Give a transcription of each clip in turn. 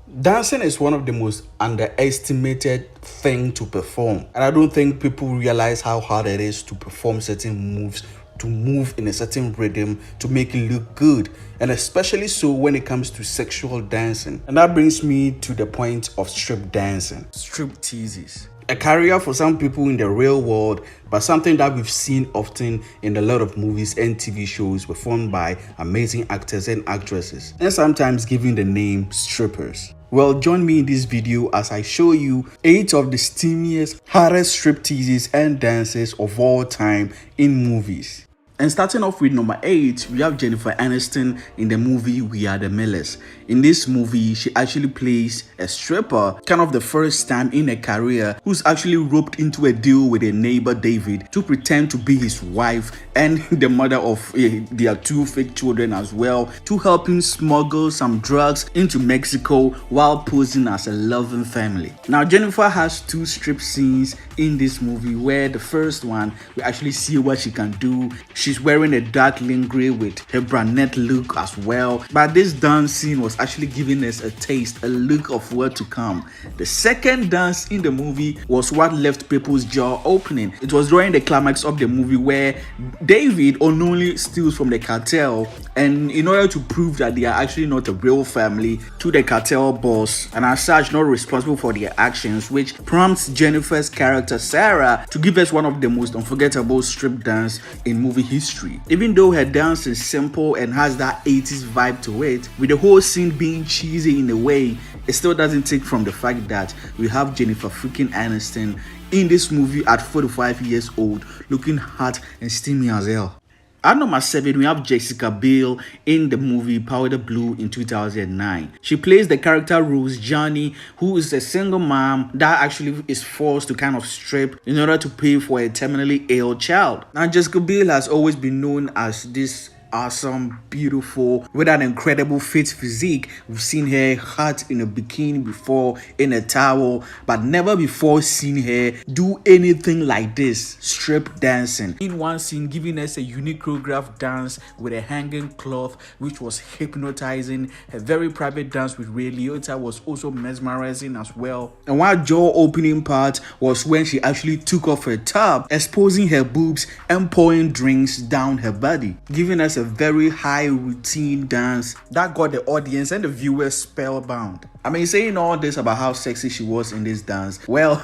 Dancing is one of the most underestimated thing to perform, and I don't think people realize how hard it is to perform certain moves, to move in a certain rhythm, to make it look good, and especially so when it comes to sexual dancing. And that brings me to the point of strip dancing, strip teases. A career for some people in the real world, but something that we've seen often in a lot of movies and TV shows performed by amazing actors and actresses, and sometimes given the name strippers. Well, join me in this video as I show you 8 of the steamiest, hardest strip teases and dances of all time in movies. And starting off with number 8, we have Jennifer Aniston in the movie We Are the Millers. In this movie, she actually plays a stripper, kind of the first time in her career, who's actually roped into a deal with a neighbor David to pretend to be his wife and the mother of their 2 fake children as well, to help him smuggle some drugs into Mexico while posing as a loving family. Now, Jennifer has 2 strip scenes in this movie where the first one, we actually see what she can do. She's wearing a dark lingerie with her brunette look as well. But this dance scene was actually giving us a taste, a look of what to come. The second dance in the movie was what left people's jaw opening. It was during the climax of the movie where David unknowingly steals from the cartel, and in order to prove that they are actually not a real family to the cartel boss, and as such not responsible for their actions, which prompts Jennifer's character Sarah to give us one of the most unforgettable strip dance in movie history. Even though her dance is simple and has that 80s vibe to it, with the whole scene being cheesy in a way, it still doesn't take from the fact that we have Jennifer freaking Aniston in this movie at 45 years old, looking hot and steamy as hell. At number 7, we have Jessica Biel in the movie Powder Blue in 2009. She plays the character Rose Johnny, who is a single mom that actually is forced to kind of strip in order to pay for a terminally ill child. Now, Jessica Biel has always been known as this awesome, beautiful, with an incredible fit physique. We've seen her hot in a bikini before, in a towel, but never before seen her do anything like this, strip dancing. In one scene, giving us a unique choreographed dance with a hanging cloth, which was hypnotizing. Her very private dance with Ray Liotta was also mesmerizing as well. And one jaw-opening part was when she actually took off her top, exposing her boobs and pouring drinks down her body, giving us a very high routine dance that got the audience and the viewers spellbound. I mean, saying all this about how sexy she was in this dance, well,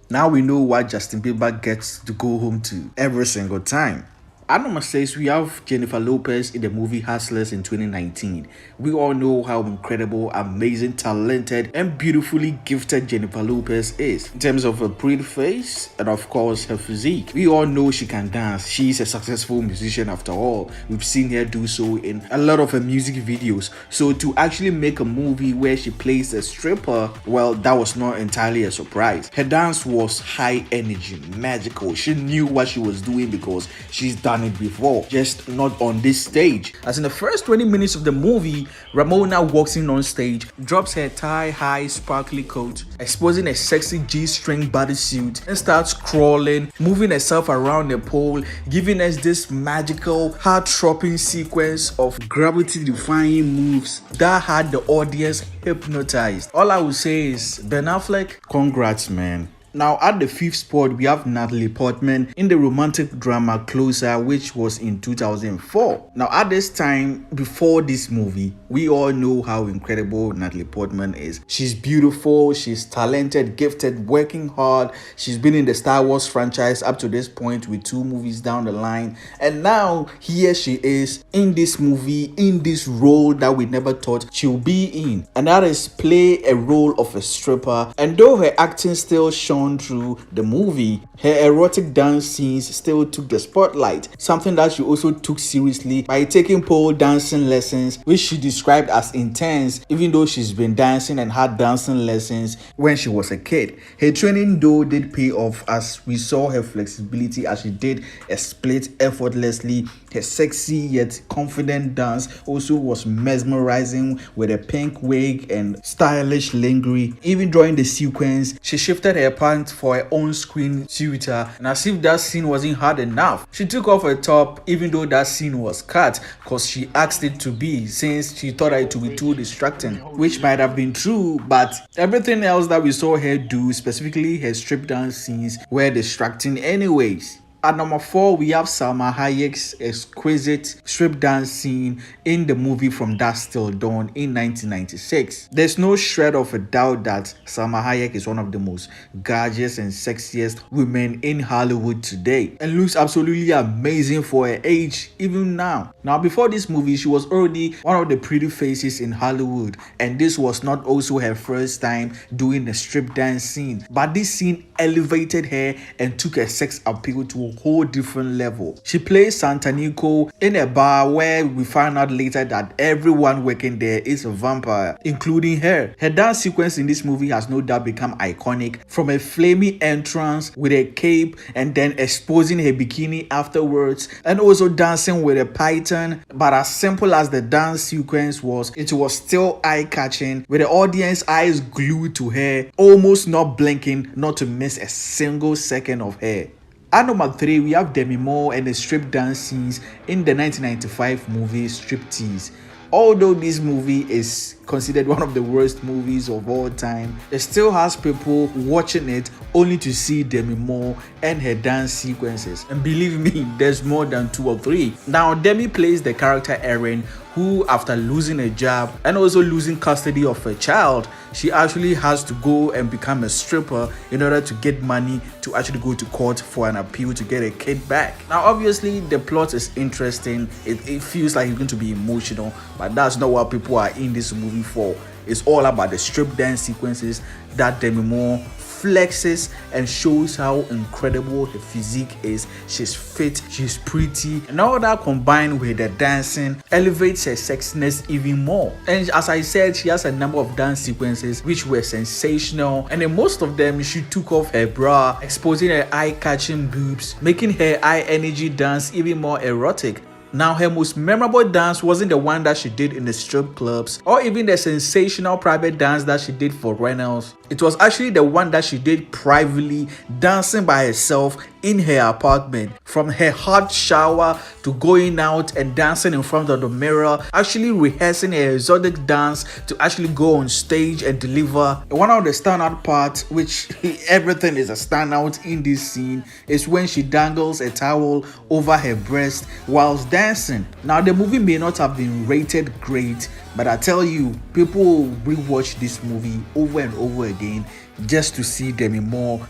now we know what Justin Bieber gets to go home to every single time. At number 6, we have Jennifer Lopez in the movie Hustlers in 2019. We all know how incredible, amazing, talented, and beautifully gifted Jennifer Lopez is in terms of her pretty face and of course her physique. We all know she can dance. She's a successful musician after all. We've seen her do so in a lot of her music videos. So to actually make a movie where she plays a stripper, well, that was not entirely a surprise. Her dance was high energy, magical. She knew what she was doing because she's done it before, just not on this stage. As in the first 20 minutes of the movie, Ramona walks in on stage, drops her thigh-high sparkly coat, exposing a sexy G-string bodysuit, and starts crawling, moving herself around the pole, giving us this magical, heart-throbbing sequence of gravity-defying moves that had the audience hypnotized. All I would say is, Ben Affleck, congrats, man. Now, at the 5th spot, we have Natalie Portman in the romantic drama Closer, which was in 2004. Now, at this time, before this movie, we all know how incredible Natalie Portman is. She's beautiful, she's talented, gifted, working hard. She's been in the Star Wars franchise up to this point with 2 movies down the line. And now, here she is in this movie, in this role that we never thought she'll be in. And that is play a role of a stripper. And though her acting still shone through the movie, her erotic dance scenes still took the spotlight, something that she also took seriously by taking pole dancing lessons, which she described as intense, even though she's been dancing and had dancing lessons when she was a kid. Her training though did pay off, as we saw her flexibility as she did a split effortlessly. Her sexy yet confident dance also was mesmerizing with a pink wig and stylish lingerie. Even during the sequence, she shifted her want for her own screen tutor, and as if that scene wasn't hard enough, she took off her top even though that scene was cut because she asked it to be, since she thought that it would be too distracting, which might have been true, but everything else that we saw her do, specifically her strip dance scenes, were distracting anyways. At number 4, we have Salma Hayek's exquisite strip dance scene in the movie From Dusk Till Dawn in 1996. There's no shred of a doubt that Salma Hayek is one of the most gorgeous and sexiest women in Hollywood today, and looks absolutely amazing for her age even now. Now, before this movie, she was already one of the pretty faces in Hollywood, and this was not also her first time doing a strip dance scene, but this scene elevated her and took her sex appeal to a whole different level. She plays Santanico in a bar where we find out later that everyone working there is a vampire, including her. Her dance sequence in this movie has no doubt become iconic, from a flaming entrance with a cape and then exposing her bikini afterwards, and also dancing with a python. But as simple as the dance sequence was, it was still eye-catching, with the audience eyes glued to her, almost not blinking, not to miss a single second of her. At number 3, we have Demi and the strip dance scenes in the 1995 movie Striptease. Although this movie is considered one of the worst movies of all time, it still has people watching it only to see Demi and her dance sequences. And believe me, there's more than 2 or 3. Now, Demi plays the character Erin, who, after losing a job and also losing custody of her child, she actually has to go and become a stripper in order to get money to actually go to court for an appeal to get a kid back. Now, obviously, the plot is interesting. It feels like it's going to be emotional, but that's not what people are in this movie for. It's all about the strip dance sequences that Demi flexes and shows how incredible her physique is. She's fit, she's pretty, and all that combined with the dancing elevates her sexiness even more. And as I said, she has a number of dance sequences which were sensational, and in most of them she took off her bra, exposing her eye-catching boobs, making her high energy dance even more erotic. Now, her most memorable dance wasn't the one that she did in the strip clubs or even the sensational private dance that she did for Reynolds. It was actually the one that she did privately, dancing by herself in her apartment. From her hot shower to going out and dancing in front of the mirror, actually rehearsing her exotic dance to actually go on stage and deliver. One of the standout parts, which everything is a standout in this scene, is when she dangles a towel over her breast whilst dancing. Now, the movie may not have been rated great, but I tell you, people will rewatch this movie over and over again just to see Demi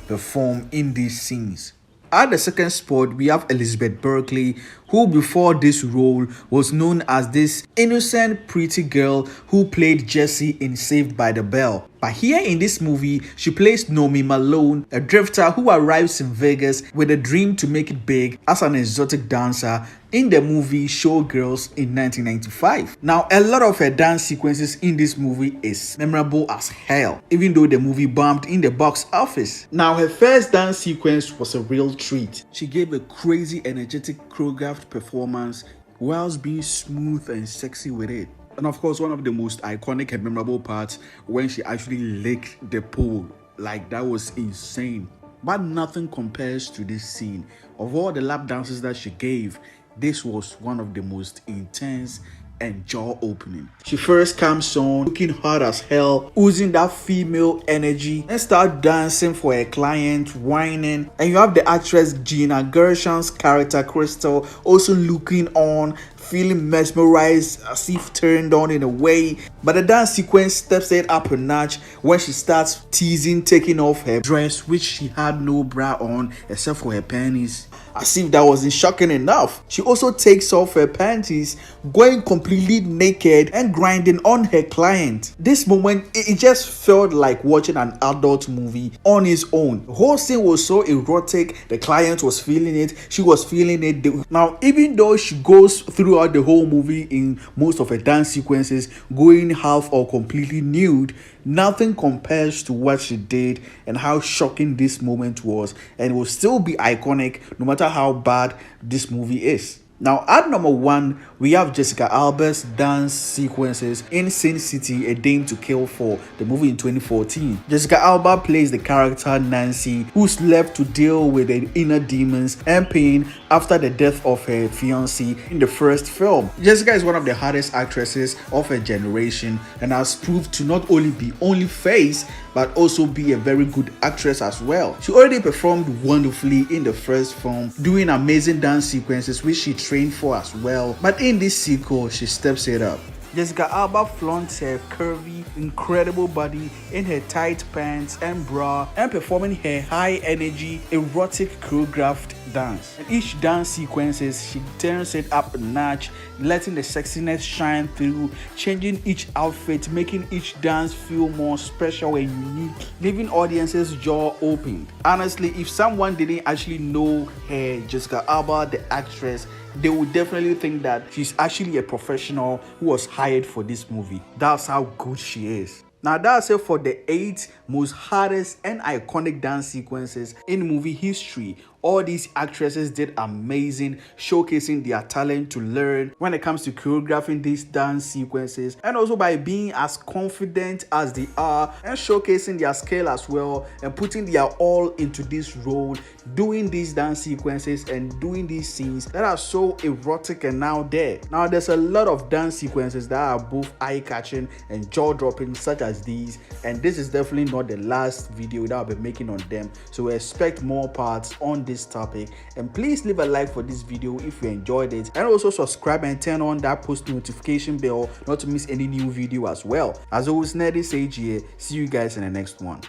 perform in these scenes. At the second spot, we have Elizabeth Berkeley, who before this role was known as this innocent, pretty girl who played Jessie in Saved by the Bell. But here in this movie, she plays Nomi Malone, a drifter who arrives in Vegas with a dream to make it big as an exotic dancer in the movie Showgirls in 1995. Now, a lot of her dance sequences in this movie is memorable as hell, even though the movie bombed in the box office. Now, her first dance sequence was a real treat. She gave a crazy, energetic, choreographed performance whilst being smooth and sexy with it. And of course, one of the most iconic and memorable parts, when she actually licked the pole. Like, that was insane. But nothing compares to this scene. Of all the lap dances that she gave, this was one of the most intense and jaw-opening. She first comes on looking hot as hell, oozing that female energy, and start dancing for her client, whining. And you have the actress Gina Gershon's character Crystal also looking on, feeling mesmerized, as if turned on in a way. But the dance sequence steps it up a notch when she starts teasing, taking off her dress, which she had no bra on except for her panties. As if that wasn't shocking enough, she also takes off her panties, going completely naked and grinding on her client. This moment, it just felt like watching an adult movie on its own. The whole scene was so erotic, the client was feeling it, she was feeling it. Now, even though she goes throughout the whole movie in most of her dance sequences, going half or completely nude, nothing compares to what she did and how shocking this moment was, and it will still be iconic no matter how bad this movie is. Now, at number 1, we have Jessica Alba's dance sequences in Sin City, A Dame to Kill For, the movie in 2014. Jessica Alba plays the character Nancy, who's left to deal with the inner demons and pain after the death of her fiancé in the first film. Jessica is one of the hardest actresses of her generation and has proved to not only be only face, but also be a very good actress as well. She already performed wonderfully in the first film, doing amazing dance sequences which she trained for as well. But in this sequel, she steps it up. Jessica Alba flaunts her curvy, incredible body in her tight pants and bra and performing her high energy, erotic choreographed dance. In each dance sequences, she turns it up a notch, letting the sexiness shine through, changing each outfit, making each dance feel more special and unique, leaving audiences' jaw open. Honestly, if someone didn't actually know her, Jessica Alba, the actress, they would definitely think that she's actually a professional who was hired for this movie. That's how good she is. Now that's it for the 8 most hardest and iconic dance sequences in movie history. All these actresses did amazing, showcasing their talent to learn when it comes to choreographing these dance sequences, and also by being as confident as they are and showcasing their skill as well and putting their all into this role, doing these dance sequences and doing these scenes that are so erotic and out there. Now there's a lot of dance sequences that are both eye-catching and jaw-dropping such as these, and this is definitely not the last video that I'll be making on them, so expect more parts on this topic. And please leave a like for this video if you enjoyed it, and also subscribe and turn on that post notification bell not to miss any new video as well. As always, Nerdy Sage here. See you guys in the next one.